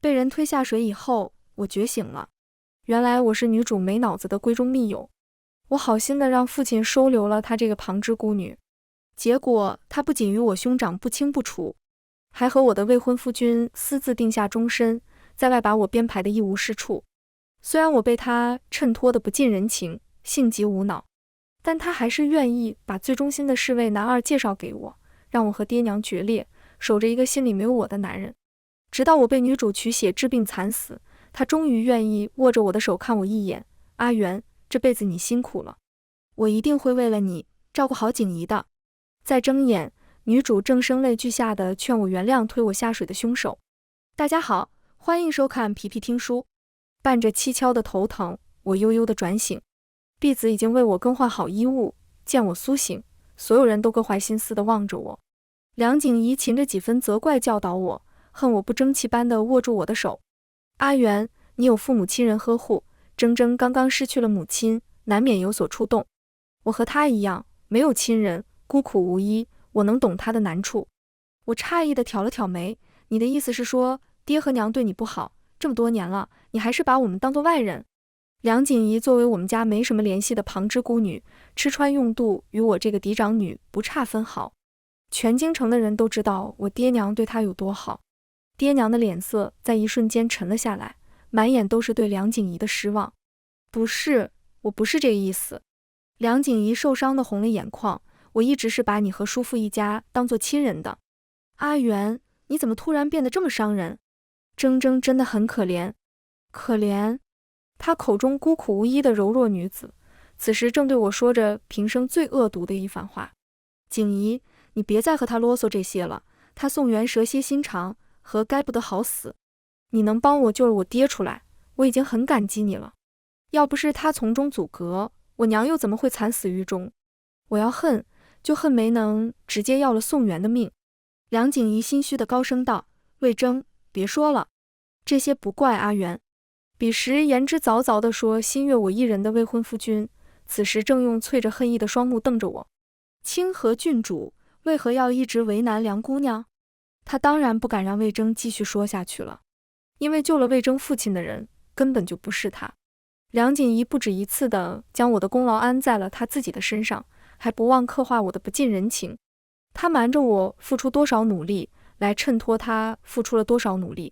被人推下水以后，我觉醒了，原来我是女主没脑子的闺中密友。我好心的让父亲收留了她这个旁支孤女，结果她不仅与我兄长不清不楚，还和我的未婚夫君私自定下终身，在外把我编排的一无是处。虽然我被他衬托的不近人情，性急无脑，但他还是愿意把最忠心的侍卫男二介绍给我，让我和爹娘决裂，守着一个心里没有我的男人。直到我被女主取血治病惨死，他终于愿意握着我的手看我一眼。阿元，这辈子你辛苦了，我一定会为了你照顾好景怡的。再睁眼，女主正声泪俱下的劝我原谅推我下水的凶手。大家好，欢迎收看皮皮听书。伴着蹊跷的头疼，我悠悠的转醒，婢子已经为我更换好衣物。见我苏醒，所有人都各怀心思的望着我。梁景怡噙着几分责怪教导我，恨我不争气般的握住我的手。阿元，你有父母亲人呵护，铮铮刚刚失去了母亲，难免有所触动。我和他一样，没有亲人，孤苦无依，我能懂他的难处。我诧异的挑了挑眉，你的意思是说，爹和娘对你不好，这么多年了，你还是把我们当作外人？梁锦怡作为我们家没什么联系的旁支孤女，吃穿用度与我这个嫡长女不差分毫。全京城的人都知道我爹娘对她有多好。爹娘的脸色在一瞬间沉了下来，满眼都是对梁锦怡的失望。不是，我不是这个意思。梁锦怡受伤的红了眼眶，我一直是把你和叔父一家当作亲人的。阿元，你怎么突然变得这么伤人？铮铮真的很可怜。可怜？她口中孤苦无依的柔弱女子，此时正对我说着平生最恶毒的一番话。景怡，你别再和他啰嗦这些了，他宋元蛇蝎心肠，和该不得好死。你能帮我救了我爹出来，我已经很感激你了。要不是他从中阻隔，我娘又怎么会惨死狱中？我要恨，就恨没能直接要了宋元的命。梁景怡心虚的高声道：魏征，别说了，这些不怪阿元。彼时言之凿凿地说心悦我一人的未婚夫君，此时正用淬着恨意的双目瞪着我。清河郡主为何要一直为难梁姑娘？他当然不敢让魏征继续说下去了，因为救了魏征父亲的人根本就不是他。梁锦怡不止一次地将我的功劳安在了他自己的身上，还不忘刻画我的不近人情。他瞒着我付出多少努力，来衬托他付出了多少努力。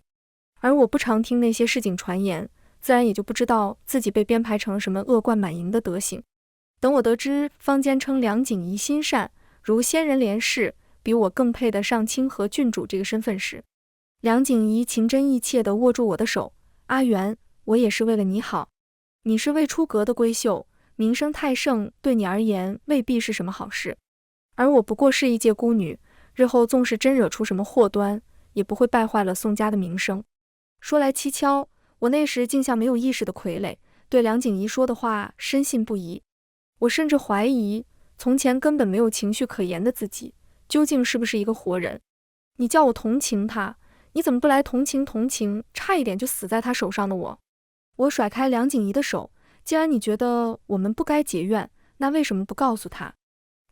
而我不常听那些市井传言，自然也就不知道自己被编排成了什么恶贯满盈的德行。等我得知坊间称梁锦怡心善，如仙人怜视，比我更配得上清河郡主这个身份时，梁锦怡情真意切地握住我的手。阿元，我也是为了你好。你是未出阁的闺秀，名声太盛对你而言未必是什么好事，而我不过是一介孤女，日后纵是真惹出什么祸端，也不会败坏了宋家的名声。说来蹊跷，我那时竟像没有意识的傀儡，对梁锦怡说的话深信不疑。我甚至怀疑，从前根本没有情绪可言的自己，究竟是不是一个活人？你叫我同情他，你怎么不来同情同情差一点就死在他手上的我？我甩开梁锦怡的手，既然你觉得我们不该结怨，那为什么不告诉他？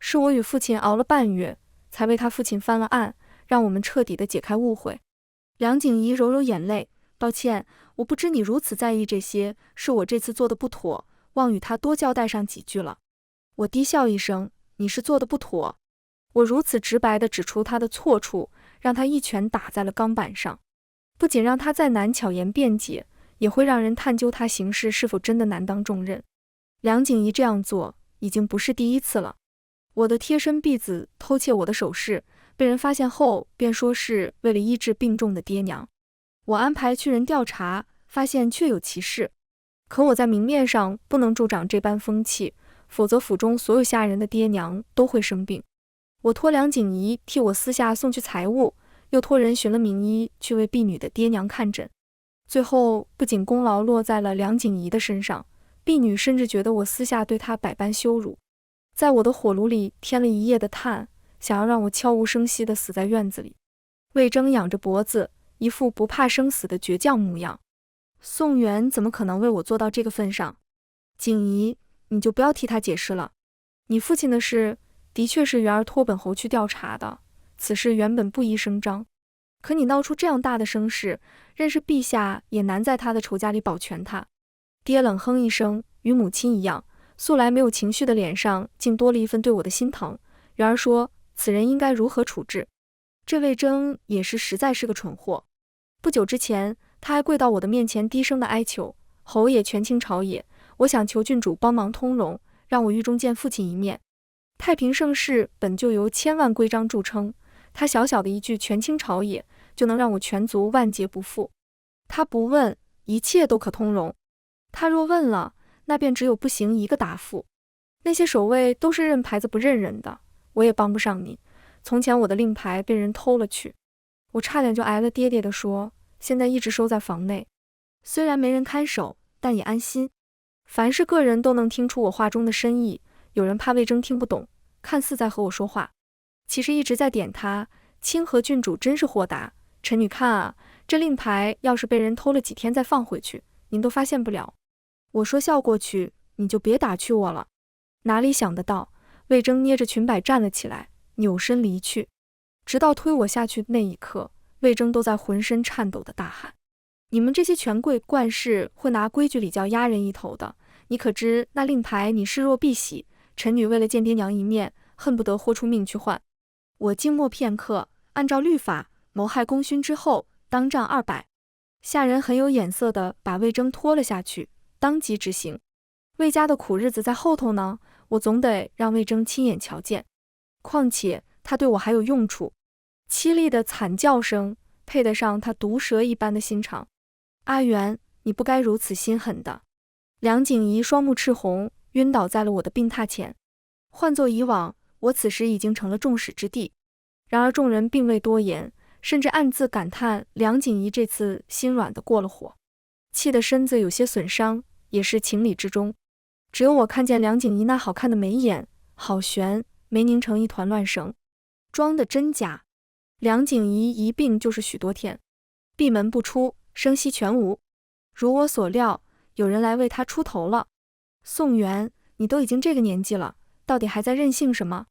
是我与父亲熬了半月，才为他父亲翻了案，让我们彻底的解开误会。梁锦怡揉揉眼泪，抱歉，我不知你如此在意这些，是我这次做的不妥，忘与他多交代上几句了。我低笑一声，你是做的不妥？我如此直白地指出他的错处，让他一拳打在了钢板上，不仅让他再难巧言辩解，也会让人探究他行事是否真的难当重任。梁锦怡这样做已经不是第一次了。我的贴身婢子偷窃我的首饰，被人发现后便说是为了医治病重的爹娘。我安排去人调查，发现确有其事。可我在明面上不能助长这般风气，否则府中所有下人的爹娘都会生病。我托梁锦怡替我私下送去财物，又托人寻了名医去为婢女的爹娘看诊。最后不仅功劳落在了梁锦怡的身上，婢女甚至觉得我私下对她百般羞辱，在我的火炉里添了一夜的炭，想要让我悄无声息地死在院子里。魏征仰着脖子，一副不怕生死的倔强模样。宋元怎么可能为我做到这个份上？锦怡，你就不要替他解释了。你父亲的事的确是元儿托本侯去调查的，此事原本不宜声张。可你闹出这样大的声势，认识陛下也难在他的仇家里保全他。爹冷哼一声，与母亲一样，素来没有情绪的脸上竟多了一份对我的心疼。然而说，此人应该如何处置？这魏征也是实在是个蠢货。不久之前，他还跪到我的面前低声的哀求：“侯爷权倾朝野，我想求郡主帮忙通融，让我狱中见父亲一面。”太平盛世本就由千万规章著称，他小小的一句权倾朝野，就能让我全族万劫不复。他不问，一切都可通融；他若问了，那便只有不行一个答复。那些守卫都是认牌子不认人的，我也帮不上你。从前我的令牌被人偷了去，我差点就挨了爹爹的说，现在一直收在房内。虽然没人看守，但也安心。凡是个人都能听出我话中的深意，有人怕魏征听不懂，看似在和我说话，其实一直在点他。清河郡主真是豁达，臣女看啊，这令牌要是被人偷了几天再放回去，您都发现不了。我说笑过去，你就别打趣我了。哪里想得到，魏征捏着裙摆站了起来，扭身离去。直到推我下去那一刻，魏征都在浑身颤抖地大喊：“你们这些权贵惯是会拿规矩礼教压人一头的，你可知那令牌你视若敝屣？臣女为了见爹娘一面，恨不得豁出命去换。”我静默片刻，按照律法，谋害功勋之后，当杖200。下人很有眼色地把魏征拖了下去，当即执行。魏家的苦日子在后头呢，我总得让魏征亲眼瞧见。况且他对我还有用处。凄厉的惨叫声配得上他毒蛇一般的心肠。阿元，你不该如此心狠的。梁景怡双目赤红，晕倒在了我的病榻前。换作以往，我此时已经成了众矢之的。然而众人并未多言，甚至暗自感叹梁景怡这次心软的过了火，气得身子有些损伤，也是情理之中。只有我看见梁景怡那好看的眉眼，好悬，没拧成一团乱绳。装的真假？梁景怡一病就是许多天，闭门不出，声息全无。如我所料，有人来为他出头了。宋元，你都已经这个年纪了，到底还在任性什么？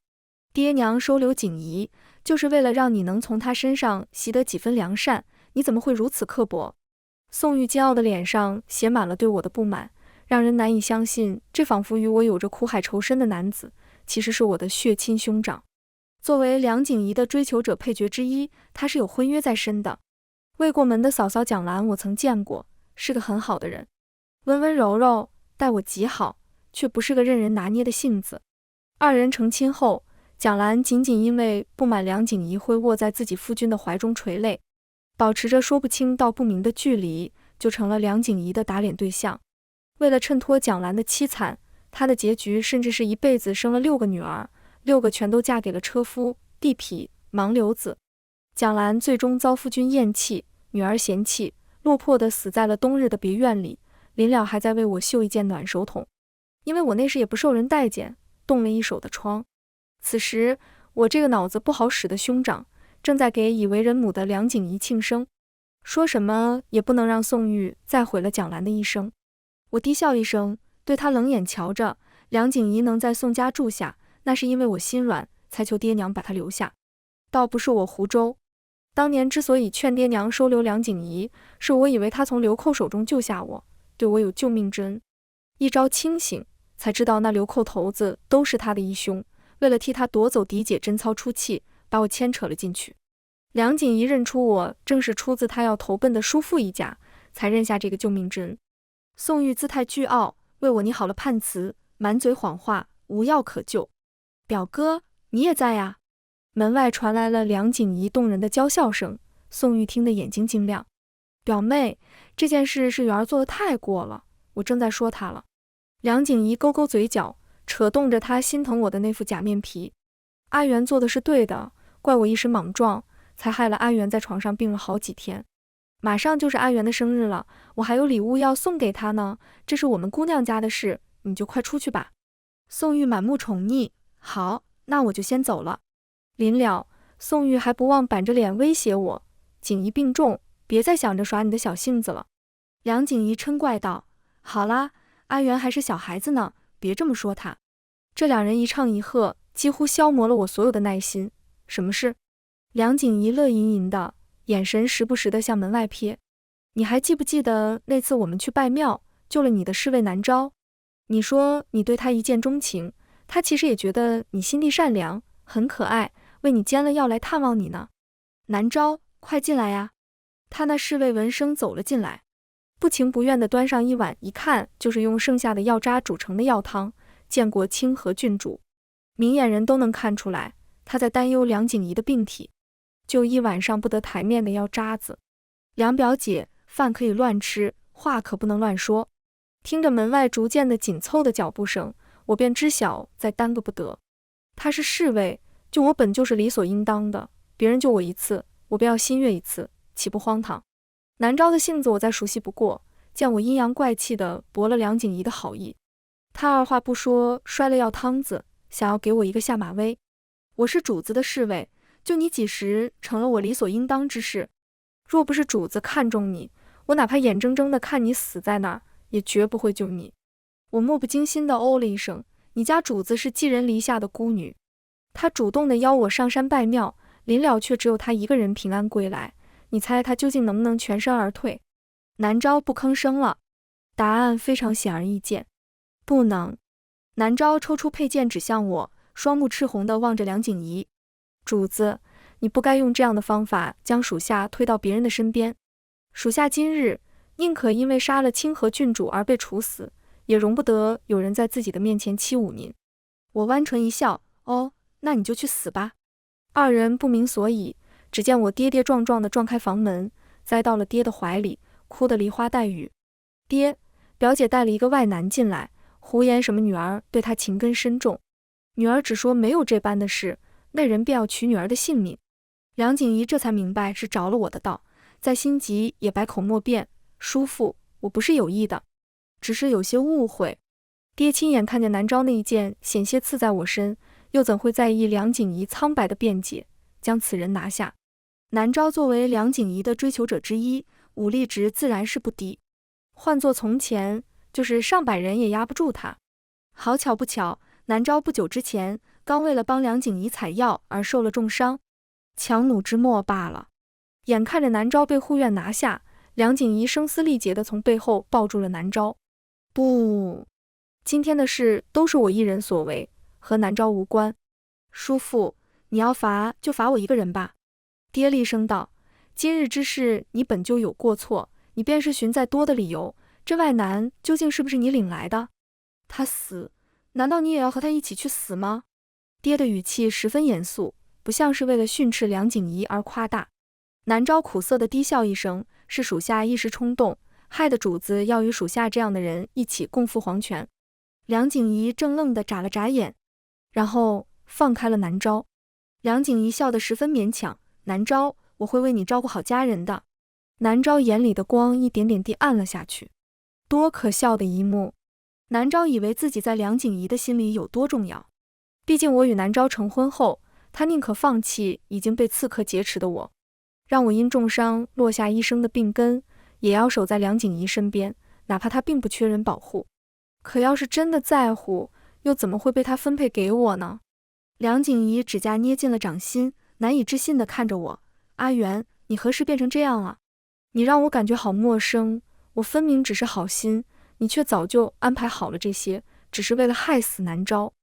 爹娘收留景怡，就是为了让你能从他身上习得几分良善，你怎么会如此刻薄？宋玉煎熬的脸上写满了对我的不满，让人难以相信，这仿佛与我有着苦海仇深的男子，其实是我的血亲兄长。作为梁景怡的追求者配角之一，他是有婚约在身的。未过门的嫂嫂蒋兰我曾见过，是个很好的人，温温柔柔，待我极好，却不是个任人拿捏的性子。二人成亲后，蒋兰仅仅因为不满梁景怡会卧在自己夫君的怀中垂泪，保持着说不清道不明的距离，就成了梁景怡的打脸对象。为了衬托蒋兰的凄惨，她的结局甚至是一辈子生了6个女儿，6个全都嫁给了车夫、地痞、盲流子。蒋兰最终遭夫君厌弃，女儿嫌弃，落魄地死在了冬日的别院里，临了还在为我绣一件暖手桶，因为我那时也不受人待见，冻了一手的疮。此时我这个脑子不好使的兄长正在给已为人母的梁景怡庆生，说什么也不能让宋玉再毁了蒋兰的一生。我低笑一声，对他冷眼瞧着。梁景怡能在宋家住下，那是因为我心软，才求爹娘把她留下，倒不是我胡诌。当年之所以劝爹娘收留梁景怡，是我以为她从流寇手中救下我，对我有救命之恩。一朝清醒，才知道那流寇头子都是他的义兄，为了替他夺走嫡姐贞操出气，把我牵扯了进去。梁景怡认出我正是出自他要投奔的叔父一家，才认下这个救命之恩。宋玉姿态倨傲，为我拟好了判词，满嘴谎话，无药可救。表哥，你也在呀？门外传来了梁景怡动人的娇笑声，宋玉听得眼睛晶亮。表妹，这件事是元儿做得太过了，我正在说她了。梁景怡勾勾嘴角，扯动着她心疼我的那副假面皮。阿元做的是对的，怪我一时莽撞，才害了阿元在床上病了好几天。马上就是阿元的生日了，我还有礼物要送给他呢，这是我们姑娘家的事，你就快出去吧。宋玉满目宠溺，好，那我就先走了。临了，宋玉还不忘板着脸威胁我，景怡病重，别再想着耍你的小性子了。梁景怡嗔怪道，好啦，阿元还是小孩子呢，别这么说他。这两人一唱一和，几乎消磨了我所有的耐心。什么事？梁景怡乐吟吟的，眼神时不时地向门外瞥。你还记不记得那次我们去拜庙，救了你的侍卫南昭？你说你对他一见钟情，他其实也觉得你心地善良，很可爱，为你煎了药来探望你呢。南昭，快进来呀！他那侍卫闻声走了进来，不情不愿地端上一碗，一看就是用剩下的药渣煮成的药汤。见过清河郡主，明眼人都能看出来，他在担忧梁景怡的病体，就一碗上不得台面的药渣子。梁表姐，饭可以乱吃，话可不能乱说。听着门外逐渐的紧凑的脚步声，我便知晓再耽搁不得。他是侍卫，救我本就是理所应当的，别人救我一次，我便要心悦一次，岂不荒唐？南昭的性子我再熟悉不过，见我阴阳怪气的驳了梁景怡的好意，他二话不说摔了药汤子，想要给我一个下马威。我是主子的侍卫，救你几时成了我理所应当之事？若不是主子看中你，我哪怕眼睁睁的看你死在那儿，也绝不会救你。我漠不经心的哦了一声，你家主子是寄人篱下的孤女，她主动的邀我上山拜庙，临了却只有她一个人平安归来，你猜她究竟能不能全身而退？南昭不吭声了，答案非常显而易见，不能。南昭抽出佩剑指向我，双目赤红的望着梁景怡，主子，你不该用这样的方法将属下推到别人的身边。属下今日宁可因为杀了清河郡主而被处死，也容不得有人在自己的面前欺侮您。我弯唇一笑，哦，那你就去死吧。二人不明所以，只见我跌跌撞撞地撞开房门，栽到了爹的怀里，哭得梨花带雨。爹，表姐带了一个外男进来，胡言什么女儿对他情根深重，女儿只说没有这般的事，那人便要取女儿的性命。梁景怡这才明白是着了我的道，在心急也百口莫辩，叔父，我不是有意的，只是有些误会。爹亲眼看见南昭那一剑险些刺在我身，又怎会在意梁景怡苍白的辩解，将此人拿下。南昭作为梁景怡的追求者之一，武力值自然是不低，换作从前，就是上百人也压不住他。好巧不巧，南昭不久之前刚为了帮梁景怡采药而受了重伤，强弩之末罢了。眼看着南昭被护院拿下，梁景怡声嘶力竭地从背后抱住了南昭。不，今天的事都是我一人所为，和南昭无关。叔父，你要罚就罚我一个人吧。爹厉声道，今日之事你本就有过错，你便是寻再多的理由，这外男究竟是不是你领来的？他死，难道你也要和他一起去死吗？爹的语气十分严肃，不像是为了训斥梁景怡而夸大。南昭苦涩地低笑一声，是属下一时冲动，害得主子要与属下这样的人一起共赴黄泉。梁景怡怔愣地眨了眨眼，然后放开了南昭。梁景怡笑得十分勉强，南昭，我会为你照顾好家人的。南昭眼里的光一点点地暗了下去，多可笑的一幕。南昭以为自己在梁景怡的心里有多重要，毕竟我与南昭成婚后，他宁可放弃已经被刺客劫持的我，让我因重伤落下一生的病根，也要守在梁景怡身边，哪怕他并不缺人保护。可要是真的在乎，又怎么会被他分配给我呢？梁景怡指甲捏进了掌心，难以置信地看着我，阿元，你何时变成这样了？你让我感觉好陌生，我分明只是好心，你却早就安排好了这些，只是为了害死南昭。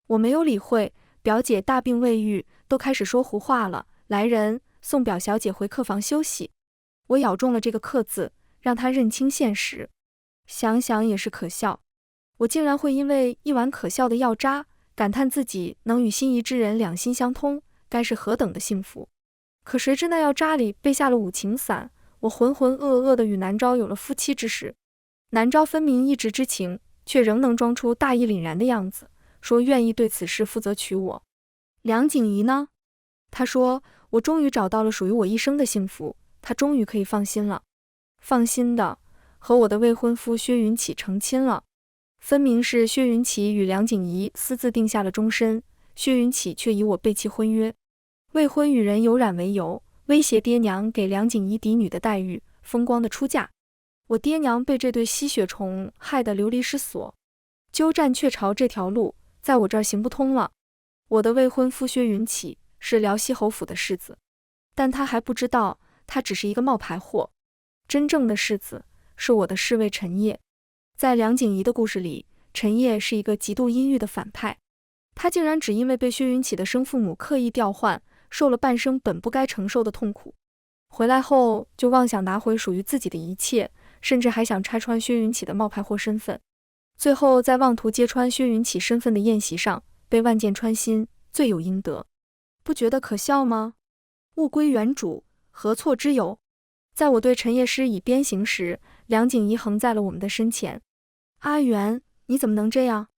我没有理会，表姐大病未愈，都开始说胡话了。来人，送表小姐回客房休息。我咬中了这个客字，让她认清现实。想想也是可笑，我竟然会因为一碗可笑的药渣，感叹自己能与心仪之人两心相通，该是何等的幸福。可谁知那药渣里备下了五情散，我浑浑噩噩地与南昭有了夫妻之实。南昭分明一直知情，却仍能装出大义凛然的样子，说愿意对此事负责娶我。梁景怡呢？他说我终于找到了属于我一生的幸福，他终于可以放心了。放心的和我的未婚夫薛云起成亲了。分明是薛云起与梁景怡私自定下了终身，薛云起却以我背弃婚约，未婚与人有染为由，威胁爹娘给梁景怡嫡女的待遇，风光的出嫁。我爹娘被这对吸血虫害得流离失所，鸠占鹊巢这条路在我这儿行不通了。我的未婚夫薛云起是辽西侯府的世子，但他还不知道他只是一个冒牌货。真正的世子是我的侍卫陈烨。在梁景怡的故事里，陈烨是一个极度阴郁的反派，他竟然只因为被薛云起的生父母刻意调换，受了半生本不该承受的痛苦。回来后就妄想拿回属于自己的一切，甚至还想拆穿薛云起的冒牌货身份。最后在妄图揭穿薛云起身份的宴席上，被万箭穿心，罪有应得。不觉得可笑吗？物归原主，何错之有？在我对陈烨施以鞭刑时，梁景怡横在了我们的身前。阿元，你怎么能这样？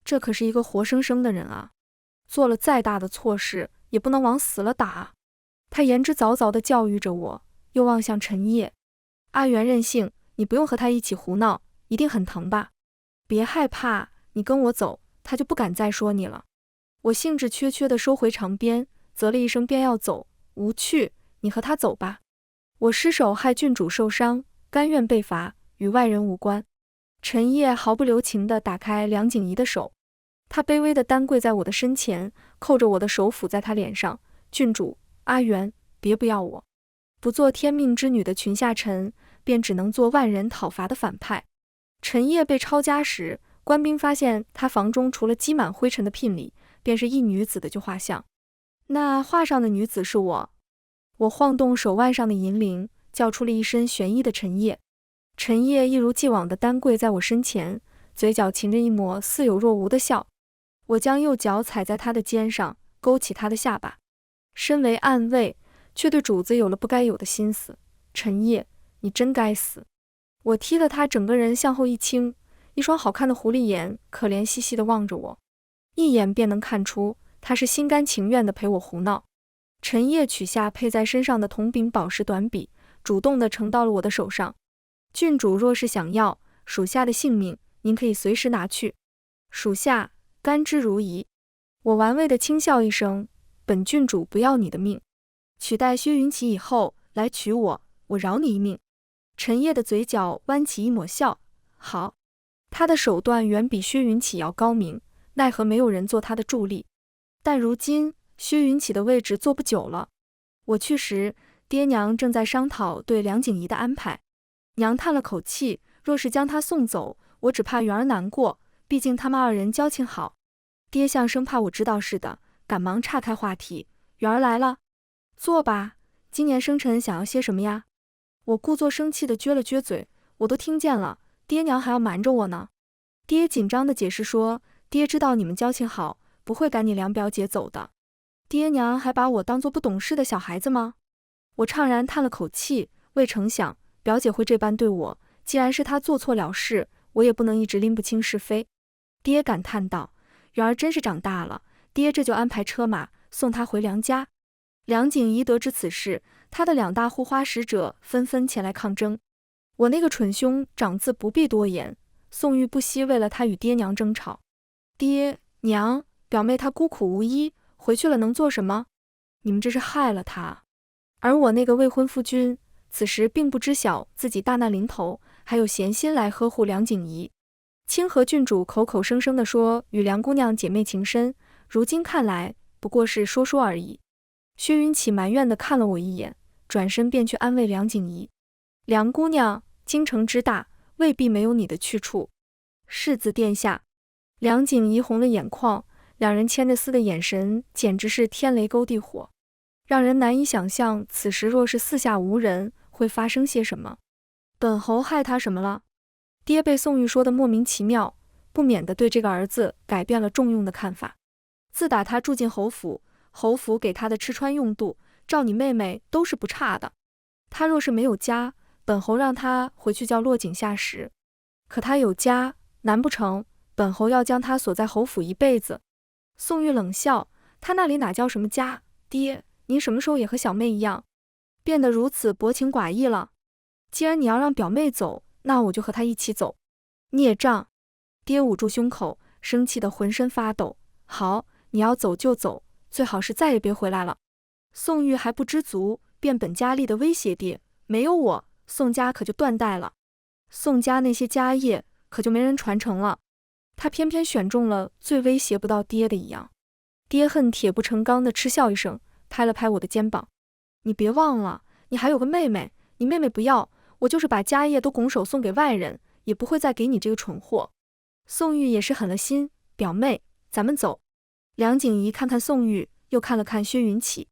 这可是一个活生生的人啊，做了再大的错事，也不能往死了打。他言之凿凿地教育着我，又望向陈烨。阿元任性，你不用和他一起胡闹，一定很疼吧？别害怕，你跟我走，他就不敢再说你了。我兴致缺缺地收回长鞭，啧了一声便要走。无趣，你和他走吧。我失手害郡主受伤，甘愿被罚，与外人无关。陈烨毫不留情地打开梁景怡的手，他卑微地单跪在我的身前，扣着我的手抚在他脸上。郡主，阿元，别不要我。不做天命之女的群下臣，便只能做万人讨伐的反派。陈烨被抄家时，官兵发现他房中除了积满灰尘的聘礼，便是一女子的旧画像。那画上的女子是我。我晃动手腕上的银铃，叫出了一身玄衣的陈烨。陈烨一如既往地单跪在我身前，嘴角噙着一抹似有若无的笑。我将右脚踩在他的肩上，勾起他的下巴。身为暗卫，却对主子有了不该有的心思。陈烨，你真该死！我踢了他整个人向后一倾，一双好看的狐狸眼可怜兮兮地望着我，一眼便能看出他是心甘情愿地陪我胡闹。陈烨取下配在身上的铜柄宝石短笔，主动地呈到了我的手上。郡主若是想要属下的性命，您可以随时拿去。属下甘之如饴。我玩味地轻笑一声，本郡主不要你的命，取代薛云起以后来取我，我饶你一命。陈烨的嘴角弯起一抹笑，好。他的手段远比薛云起要高明，奈何没有人做他的助力。但如今薛云起的位置坐不久了。我去时，爹娘正在商讨对梁景怡的安排。娘叹了口气，若是将他送走，我只怕元儿难过，毕竟他们二人交情好。爹像生怕我知道似的，赶忙岔开话题，元儿来了，坐吧，今年生辰想要些什么呀？我故作生气地撅了撅嘴，我都听见了，爹娘还要瞒着我呢。爹紧张地解释说，爹知道你们交情好，不会赶你梁表姐走的。爹娘还把我当作不懂事的小孩子吗？我怅然叹了口气，未曾想表姐会这般对我，既然是她做错了事，我也不能一直拎不清是非。爹感叹道，元儿真是长大了，爹这就安排车马送她回娘家。梁景怡得知此事，他的两大护花使者纷纷前来抗争。我那个蠢兄长自不必多言，宋玉不惜为了他与爹娘争吵。爹娘，表妹她孤苦无依，回去了能做什么？你们这是害了她。而我那个未婚夫君，此时并不知晓自己大难临头，还有闲心来呵护梁景怡。清河郡主口口声声地说与梁姑娘姐妹情深，如今看来不过是说说而已。薛云起埋怨地看了我一眼，转身便去安慰梁景怡。梁姑娘，京城之大，未必没有你的去处。世子殿下。梁景怡红了眼眶，两人牵着丝的眼神简直是天雷勾地火，让人难以想象此时若是四下无人，会发生些什么。本侯害他什么了？爹被宋玉说的莫名其妙，不免地对这个儿子改变了重用的看法。自打他住进侯府，侯府给他的吃穿用度，照你妹妹都是不差的。他若是没有家，本侯让他回去叫落井下石；可他有家，难不成本侯要将他锁在侯府一辈子？宋玉冷笑，他那里哪叫什么家？爹，您什么时候也和小妹一样，变得如此薄情寡义了？既然你要让表妹走，那我就和她一起走。孽障！爹捂住胸口，生气得浑身发抖。好，你要走就走，最好是再也别回来了。宋玉还不知足，变本加厉地威胁爹，没有我，宋家可就断代了，宋家那些家业可就没人传承了。他偏偏选中了最威胁不到爹的一样。爹恨铁不成钢地嗤笑一声，拍了拍我的肩膀，你别忘了，你还有个妹妹，你妹妹不要，我就是把家业都拱手送给外人，也不会再给你这个蠢货。宋玉也是狠了心，表妹，咱们走。梁景怡看看宋玉，又看了看薛云起，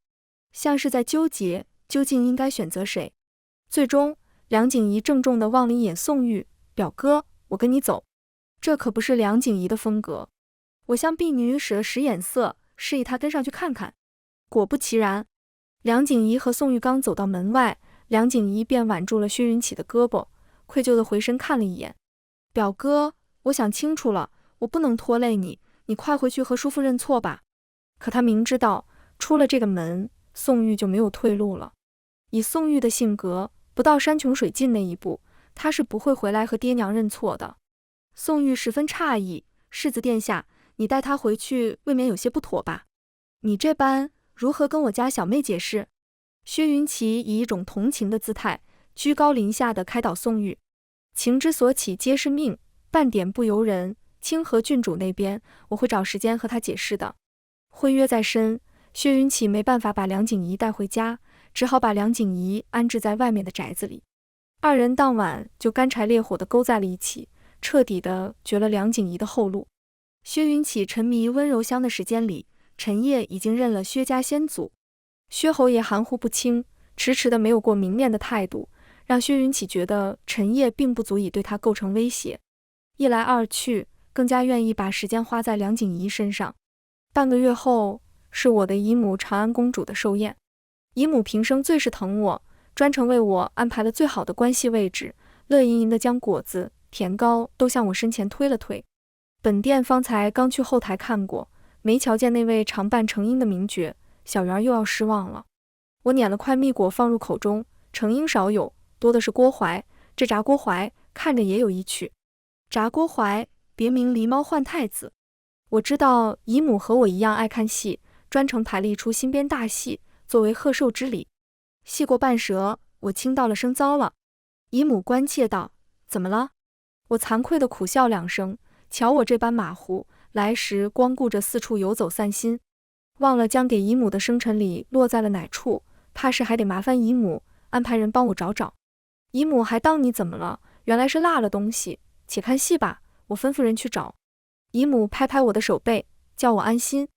像是在纠结究竟应该选择谁。最终，梁景怡郑重地望了一眼宋玉，表哥，我跟你走。这可不是梁景怡的风格。我向婢女使了使眼色，示意她跟上去看看。果不其然，梁景怡和宋玉刚走到门外，梁景怡便挽住了薛云起的胳膊，愧疚地回身看了一眼。表哥，我想清楚了，我不能拖累你，你快回去和叔父认错吧。可他明知道，出了这个门，宋玉就没有退路了。以宋玉的性格，不到山穷水尽那一步，他是不会回来和爹娘认错的。宋玉十分诧异，世子殿下，你带他回去未免有些不妥吧？你这般如何跟我家小妹解释？薛云起以一种同情的姿态，居高临下的开导宋玉。情之所起皆是命，半点不由人。清河郡主那边，我会找时间和他解释的。婚约在身，薛云起没办法把梁景怡带回家，只好把梁景怡安置在外面的宅子里。二人当晚就干柴烈火的勾在了一起，彻底的绝了梁景怡的后路。薛云起沉迷温柔乡的时间里，陈烨已经认了薛家先祖。薛侯爷含糊不清，迟迟的没有过明面的态度，让薛云起觉得陈烨并不足以对他构成威胁。一来二去，更加愿意把时间花在梁景怡身上。半个月后，是我的姨母长安公主的寿宴。姨母平生最是疼我，专程为我安排了最好的关系位置，乐盈盈的将果子、甜糕都向我身前推了推。本殿方才刚去后台看过，没瞧见那位常伴程英的名角，小媛又要失望了。我捻了块蜜果放入口中，程英少有，多的是郭槐，这炸郭槐看着也有意趣。炸郭槐别名狸猫换太子。我知道姨母和我一样爱看戏，专程排了一出新编大戏，作为贺寿之礼。戏过半折，我听到了声糟了。姨母关切道：怎么了？我惭愧地苦笑两声，瞧我这般马虎，来时光顾着四处游走散心，忘了将给姨母的生辰礼落在了哪处，怕是还得麻烦姨母安排人帮我找找。姨母还当你怎么了？原来是落了东西，且看戏吧，我吩咐人去找。姨母拍拍我的手背，叫我安心。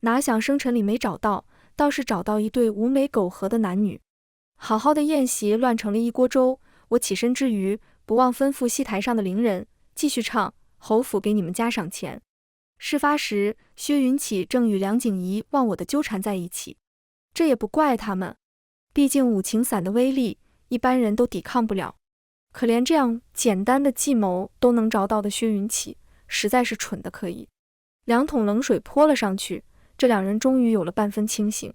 哪想生辰礼没找到，倒是找到一对无媒苟合的男女。好好的宴席乱成了一锅粥。我起身之余，不忘吩咐戏台上的伶人继续唱：侯府给你们加赏钱。事发时，薛云起正与梁景怡忘我的纠缠在一起。这也不怪他们，毕竟五行伞的威力，一般人都抵抗不了。可连这样简单的计谋都能着到的薛云起，实在是蠢得可以。2桶冷水泼了上去，这两人终于有了半分清醒。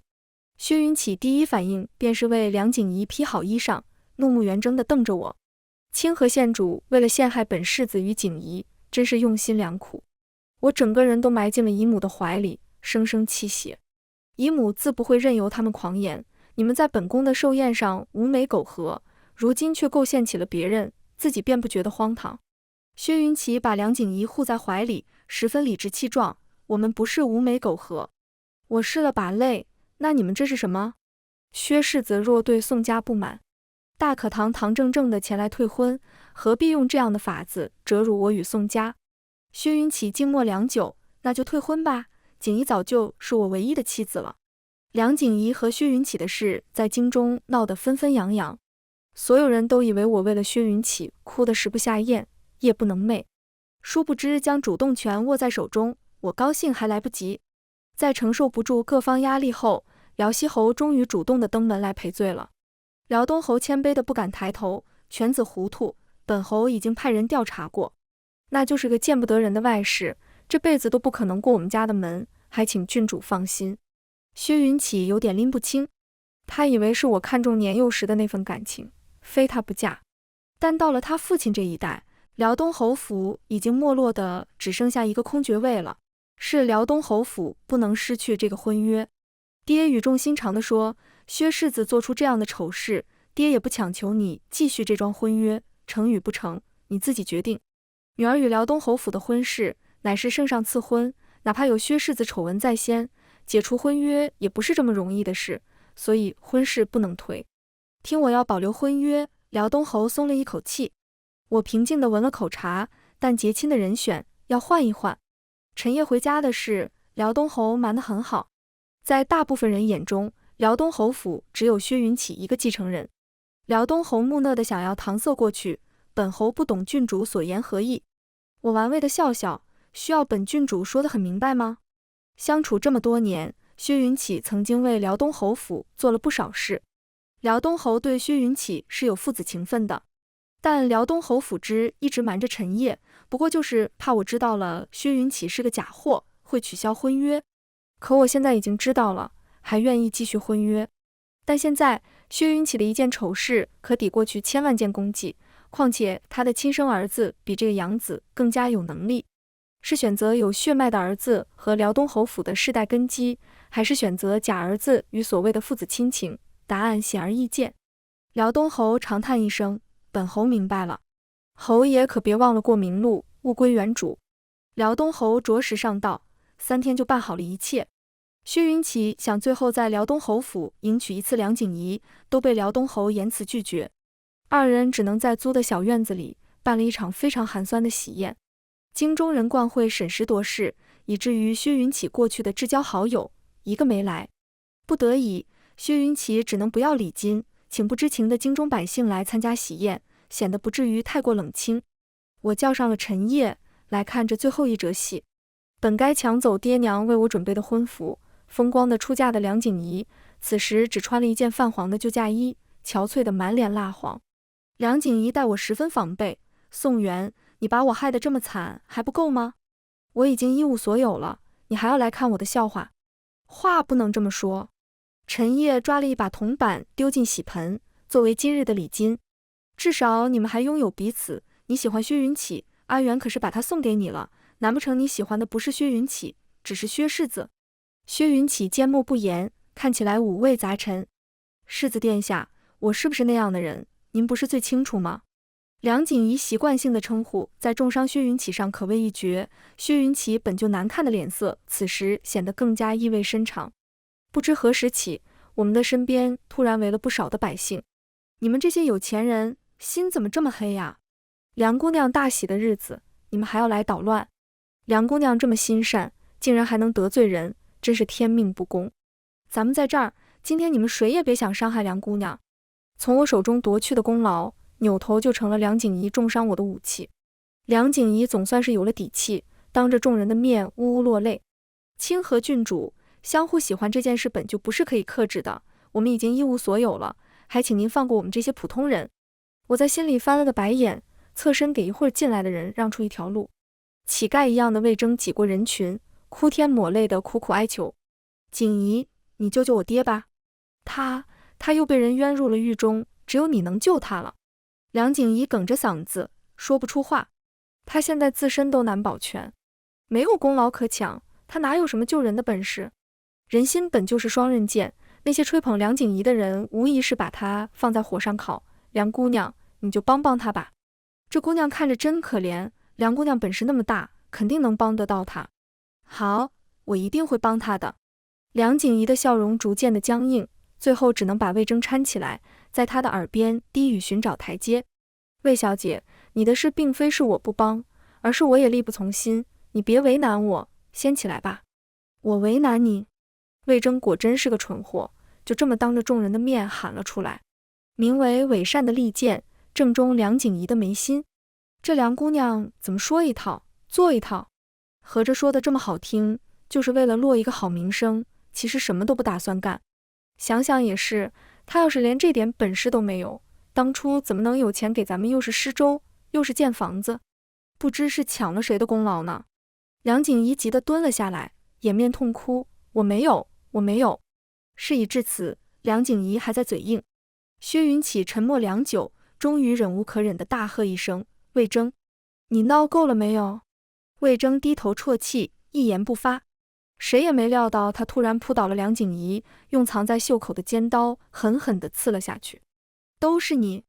薛云起第一反应便是为梁景怡披好衣裳，怒目圆睁地瞪着我。清河县主为了陷害本世子与景怡，真是用心良苦。我整个人都埋进了姨母的怀里，生生泣血。姨母自不会任由他们狂言，你们在本宫的寿宴上无媒苟合，如今却构陷起了别人，自己便不觉得荒唐。薛云起把梁景怡护在怀里，十分理直气壮：我们不是无媒苟合。我拭了把泪，那你们这是什么？薛世子若对宋家不满，大可堂堂正正的前来退婚，何必用这样的法子折辱我与宋家？薛云起静默良久，那就退婚吧，景怡早就是我唯一的妻子了。梁景怡和薛云起的事在京中闹得纷纷扬扬，所有人都以为我为了薛云起哭得食不下咽，夜不能寐。殊不知将主动权握在手中，我高兴还来不及。在承受不住各方压力后，辽西侯终于主动地登门来赔罪了。辽东侯谦卑的不敢抬头，犬子糊涂，本侯已经派人调查过，那就是个见不得人的外室，这辈子都不可能过我们家的门，还请郡主放心。薛云起有点拎不清，他以为是我看中年幼时的那份感情，非他不嫁。但到了他父亲这一代，辽东侯府已经没落的只剩下一个空爵位了，是辽东侯府不能失去这个婚约。爹语重心长地说，薛世子做出这样的丑事，爹也不强求你继续这桩婚约，成与不成，你自己决定。女儿与辽东侯府的婚事，乃是圣上赐婚，哪怕有薛世子丑闻在先，解除婚约也不是这么容易的事，所以婚事不能推。听我要保留婚约，辽东侯松了一口气。我平静地闻了口茶，但结亲的人选要换一换。陈烨回家的事，辽东侯瞒得很好。在大部分人眼中，辽东侯府只有薛云起一个继承人。辽东侯木讷地想要搪塞过去，本侯不懂郡主所言何意。我玩味地笑笑，需要本郡主说得很明白吗？相处这么多年，薛云起曾经为辽东侯府做了不少事。辽东侯对薛云起是有父子情分的，但辽东侯府之一直瞒着陈烨，不过就是怕我知道了薛云起是个假货，会取消婚约。可我现在已经知道了，还愿意继续婚约。但现在薛云起的一件丑事可抵过去1000万件功绩，况且他的亲生儿子比这个养子更加有能力。是选择有血脉的儿子和辽东侯府的世代根基，还是选择假儿子与所谓的父子亲情？答案显而易见。辽东侯长叹一声，本侯明白了。侯爷可别忘了过明路，物归原主。辽东侯着实上道，3天就办好了一切。薛云起想最后在辽东侯府迎娶一次梁景仪，都被辽东侯严词拒绝。二人只能在租的小院子里办了一场非常寒酸的喜宴。京中人惯会审时度势，以至于薛云起过去的至交好友一个没来。不得已，薛云起只能不要礼金，请不知情的京中百姓来参加喜宴，显得不至于太过冷清。我叫上了陈烨来看这最后一折戏。本该抢走爹娘为我准备的婚服，风光的出嫁的梁景仪，此时只穿了一件泛黄的旧嫁衣，憔悴的满脸蜡黄。梁景仪待我十分防备，宋元，你把我害得这么惨还不够吗？我已经一无所有了，你还要来看我的笑话？话不能这么说。陈烨抓了一把铜板丢进洗盆，作为今日的礼金。至少你们还拥有彼此，你喜欢薛云起，阿元可是把他送给你了，难不成你喜欢的不是薛云起，只是薛世子？薛云起缄默不言，看起来五味杂陈。世子殿下，我是不是那样的人，您不是最清楚吗？梁景仪习惯性的称呼，在重伤薛云起上可谓一绝。薛云起本就难看的脸色，此时显得更加意味深长。不知何时起，我们的身边突然围了不少的百姓。你们这些有钱人，心怎么这么黑呀？梁姑娘大喜的日子，你们还要来捣乱？梁姑娘这么心善，竟然还能得罪人，真是天命不公。咱们在这儿，今天你们谁也别想伤害梁姑娘。从我手中夺去的功劳，扭头就成了梁景仪重伤我的武器。梁景仪总算是有了底气，当着众人的面呜呜落泪。清河郡主，相互喜欢这件事本就不是可以克制的，我们已经一无所有了，还请您放过我们这些普通人。我在心里翻了个白眼，侧身给一会儿进来的人让出一条路。乞丐一样的魏征挤过人群，哭天抹泪的苦苦哀求：景仪，你救救我爹吧，他又被人冤入了狱中，只有你能救他了。梁景仪哽着嗓子说不出话，他现在自身都难保全，没有功劳可抢，他哪有什么救人的本事？人心本就是双刃剑，那些吹捧梁景仪的人无疑是把他放在火上烤。梁姑娘，你就帮帮他吧，这姑娘看着真可怜，梁姑娘本事那么大，肯定能帮得到她。好，我一定会帮她的。梁景仪的笑容逐渐的僵硬，最后只能把魏征搀起来，在他的耳边低语寻找台阶。魏小姐，你的事并非是我不帮，而是我也力不从心，你别为难我，先起来吧。我为难你？魏征果真是个蠢货，就这么当着众人的面喊了出来。名为伪善的利剑，正中梁景仪的眉心。这梁姑娘怎么说一套做一套，合着说的这么好听，就是为了落一个好名声，其实什么都不打算干。想想也是，她要是连这点本事都没有，当初怎么能有钱给咱们又是施粥又是建房子？不知是抢了谁的功劳呢？梁景仪急得蹲了下来，掩面痛哭：我没有，我没有。事已至此，梁景仪还在嘴硬。薛云起沉默良久，终于忍无可忍地大喝一声：魏征，你闹够了没有？魏征低头啜泣，一言不发。谁也没料到他突然扑倒了梁景仪，用藏在袖口的尖刀狠狠地刺了下去。都是你，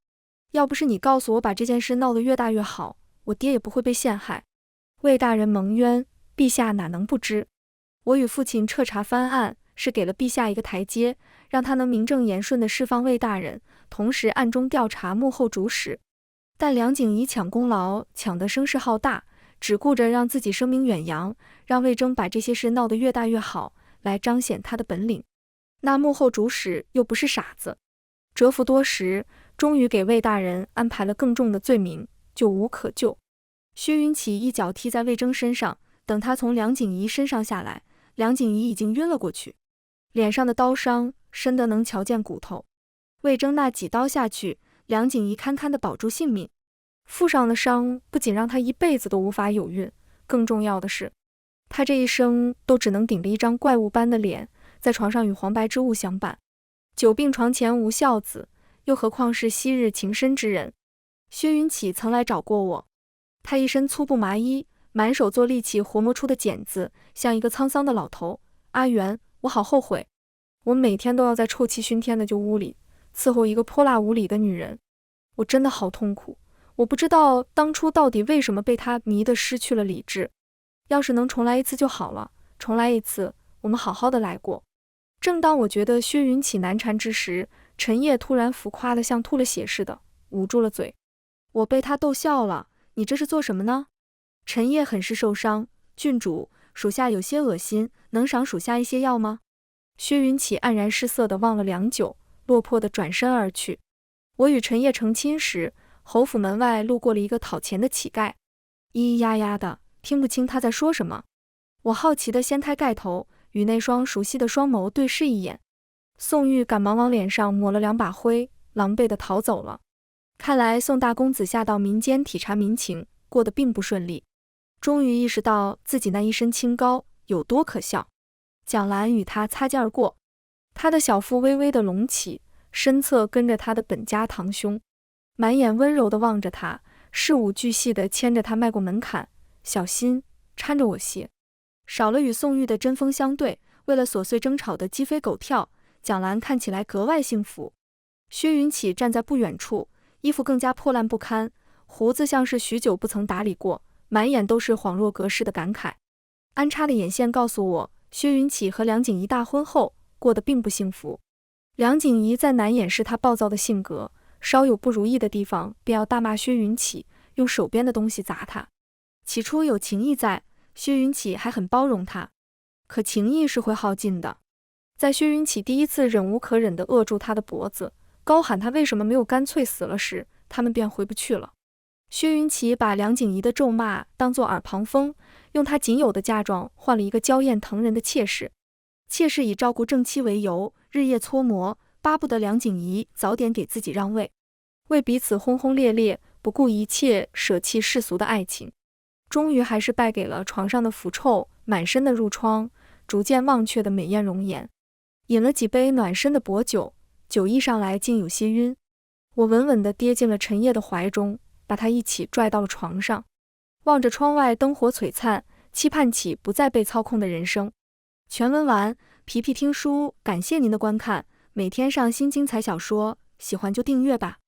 要不是你告诉我把这件事闹得越大越好，我爹也不会被陷害。魏大人蒙冤，陛下哪能不知？我与父亲彻查翻案，是给了陛下一个台阶，让他能名正言顺地释放魏大人，同时暗中调查幕后主使。但梁景仪抢功劳抢得声势浩大，只顾着让自己声名远扬，让魏征把这些事闹得越大越好，来彰显他的本领。那幕后主使又不是傻子，蛰伏多时，终于给魏大人安排了更重的罪名，救无可救。薛云起一脚踢在魏征身上，等他从梁景仪身上下来，梁景仪已经晕了过去，脸上的刀伤深得能瞧见骨头。魏征那几刀下去，梁景仪堪堪地保住性命。负上的伤不仅让他一辈子都无法有孕，更重要的是，他这一生都只能顶着一张怪物般的脸，在床上与黄白之物相伴。久病床前无孝子，又何况是昔日情深之人。薛云起曾来找过我，他一身粗布麻衣，满手做力气活磨出的茧子，像一个沧桑的老头。阿元，我好后悔，我每天都要在臭气熏天的旧屋里伺候一个泼辣无礼的女人，我真的好痛苦。我不知道当初到底为什么被他迷得失去了理智。要是能重来一次就好了，重来一次，我们好好的来过。正当我觉得薛云起难缠之时，陈烨突然浮夸的像吐了血似的，捂住了嘴。我被他逗笑了，你这是做什么呢？陈烨很是受伤，郡主，属下有些恶心，能赏属下一些药吗？薛云起黯然失色的望了良久，落魄的转身而去。我与陈烨成亲时，侯府门外路过了一个讨钱的乞丐，咿咿呀呀的，听不清他在说什么。我好奇的掀开盖头，与那双熟悉的双眸对视一眼。宋玉赶忙往脸上抹了2把灰，狼狈的逃走了。看来宋大公子下到民间体察民情，过得并不顺利。终于意识到自己那一身清高有多可笑。蒋兰与他擦肩而过，他的小腹微微的隆起，身侧跟着他的本家堂兄，满眼温柔地望着他，事无巨细地牵着他迈过门槛，小心，搀着我些。少了与宋玉的针锋相对，为了琐碎争吵的鸡飞狗跳，蒋兰看起来格外幸福。薛云起站在不远处，衣服更加破烂不堪，胡子像是许久不曾打理过，满眼都是恍若隔世的感慨。安插的眼线告诉我，薛云起和梁景仪大婚后过得并不幸福。梁景仪再难掩饰她暴躁的性格，稍有不如意的地方便要大骂薛云起，用手边的东西砸他。起初有情义在，薛云起还很包容他，可情义是会耗尽的。在薛云起第一次忍无可忍地扼住他的脖子，高喊他为什么没有干脆死了时，他们便回不去了。薛云起把梁景仪的咒骂当作耳旁风，用他仅有的嫁妆换了一个娇艳疼人的妾室。妾室以照顾正妻为由，日夜搓磨，巴不得梁景仪早点给自己让位，为彼此轰轰烈烈，不顾一切舍弃世俗的爱情。终于还是败给了床上的腐臭、满身的褥疮、逐渐忘却的美艳容颜。饮了几杯暖身的薄酒，酒意上来竟有些晕。我稳稳地跌进了陈烨的怀中，把他一起拽到了床上，望着窗外灯火璀璨，期盼起不再被操控的人生。全文完，皮皮听书，感谢您的观看。每天上新精彩小说，喜欢就订阅吧。